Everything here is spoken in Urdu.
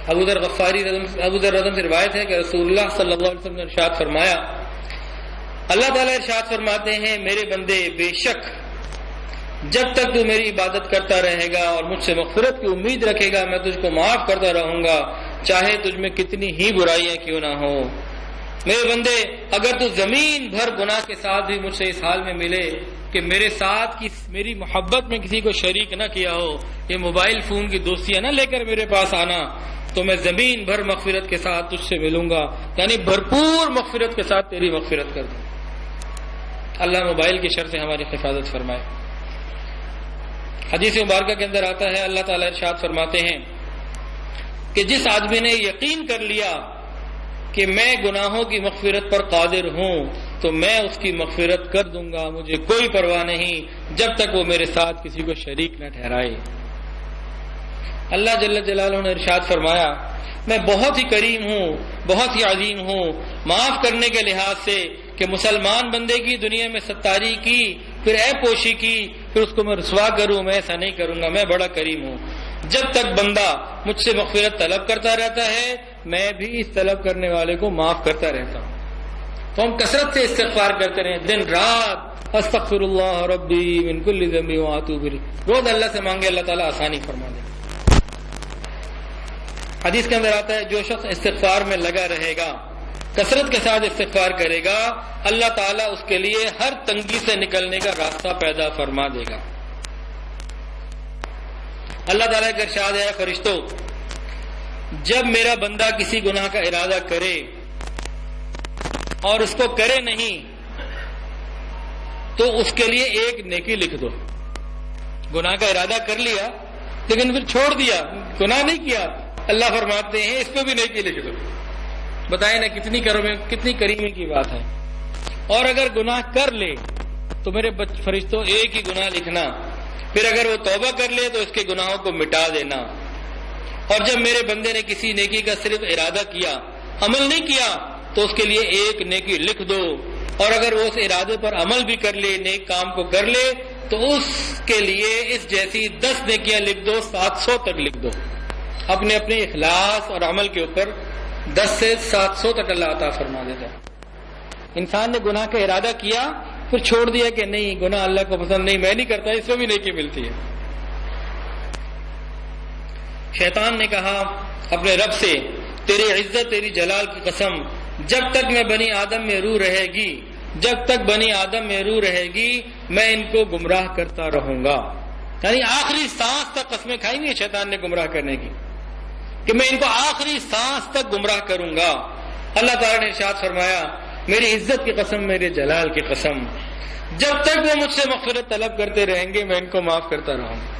ابو ذر رضی سے روایت ہے کہ رسول اللہ صلی اللہ علیہ وسلم نے ارشاد فرمایا، اللہ تعالیٰ ارشاد فرماتے ہیں میرے بندے بے شک جب تک تو میری عبادت کرتا رہے گا اور مجھ سے مغفرت کی امید رکھے گا میں تجھ کو معاف کرتا رہوں گا، چاہے تجھ میں کتنی ہی برائیاں کیوں نہ ہو۔ میرے بندے اگر تو زمین بھر گناہ کے ساتھ بھی مجھ سے اس حال میں ملے کہ میرے ساتھ میری محبت میں کسی کو شریک نہ کیا ہو، یہ موبائل فون کی دوستیاں نہ لے کر میرے پاس آنا، تو میں زمین بھر مغفرت کے ساتھ تجھ سے ملوں گا، یعنی بھرپور مغفرت کے ساتھ تیری مغفرت کر دوں۔ اللہ موبائل کی شر سے ہماری حفاظت فرمائے۔ حدیث مبارکہ کے اندر آتا ہے اللہ تعالیٰ ارشاد فرماتے ہیں کہ جس آدمی نے یقین کر لیا کہ میں گناہوں کی مغفرت پر قادر ہوں تو میں اس کی مغفرت کر دوں گا، مجھے کوئی پرواہ نہیں جب تک وہ میرے ساتھ کسی کو شریک نہ ٹھہرائے۔ اللہ جل جلالہ نے ارشاد فرمایا میں بہت ہی کریم ہوں، بہت ہی عظیم ہوں، معاف کرنے کے لحاظ سے کہ مسلمان بندے کی دنیا میں ستاری کی، پھر عیب پوشی کی، پھر اس کو میں رسوا کروں، میں ایسا نہیں کروں گا، میں بڑا کریم ہوں۔ جب تک بندہ مجھ سے مغفرت طلب کرتا رہتا ہے میں بھی اس طلب کرنے والے کو معاف کرتا رہتا ہوں۔ تو ہم کثرت سے استغفار کرتے رہیں، دن رات استغفر اللہ ربی من کل ذنب واتوب الیہ، روز اللہ سے مانگے، اللہ تعالیٰ آسانی فرما دے۔ حدیث کے اندر آتا ہے جو شخص استغفار میں لگا رہے گا، کثرت کے ساتھ استغفار کرے گا، اللہ تعالیٰ اس کے لیے ہر تنگی سے نکلنے کا راستہ پیدا فرما دے گا۔ اللہ تعالیٰ کا ارشاد ہے فرشتوں جب میرا بندہ کسی گناہ کا ارادہ کرے اور اس کو کرے نہیں تو اس کے لیے ایک نیکی لکھ دو۔ گناہ کا ارادہ کر لیا لیکن پھر چھوڑ دیا، گناہ نہیں کیا، اللہ فرماتے ہیں اس پہ بھی نیکی لکھ دو۔ بتائیں نا کتنی کریمی کی بات ہے۔ اور اگر گناہ کر لے تو میرے فرشتوں ایک ہی گناہ لکھنا، پھر اگر وہ توبہ کر لے تو اس کے گناہوں کو مٹا دینا۔ اور جب میرے بندے نے کسی نیکی کا صرف ارادہ کیا، عمل نہیں کیا، تو اس کے لیے ایک نیکی لکھ دو، اور اگر وہ اس ارادے پر عمل بھی کر لے، نیک کام کو کر لے، تو اس کے لیے اس جیسی 10 نیکیاں لکھ دو، 700 تک لکھ دو۔ اپنے اپنے اخلاص اور عمل کے اوپر 10 سے 700 تک اللہ عطا فرما دیتا ہے۔ انسان نے گناہ کا ارادہ کیا پھر چھوڑ دیا کہ نہیں گناہ اللہ کو پسند نہیں، میں نہیں کرتا، اس میں بھی نیکی ملتی ہے۔ شیطان نے کہا اپنے رب سے تیری عزت تیری جلال کی قسم جب تک میں بنی آدم میں روح رہے گی، جب تک بنی آدم میں روح رہے گی میں ان کو گمراہ کرتا رہوں گا، یعنی آخری سانس تک قسمیں کھائیں گے شیطان نے گمراہ کرنے کی کہ میں ان کو آخری سانس تک گمراہ کروں گا۔ اللہ تعالیٰ نے ارشاد فرمایا میری عزت کی قسم میرے جلال کی قسم جب تک وہ مجھ سے مغفرت طلب کرتے رہیں گے میں ان کو معاف کرتا رہوں گا۔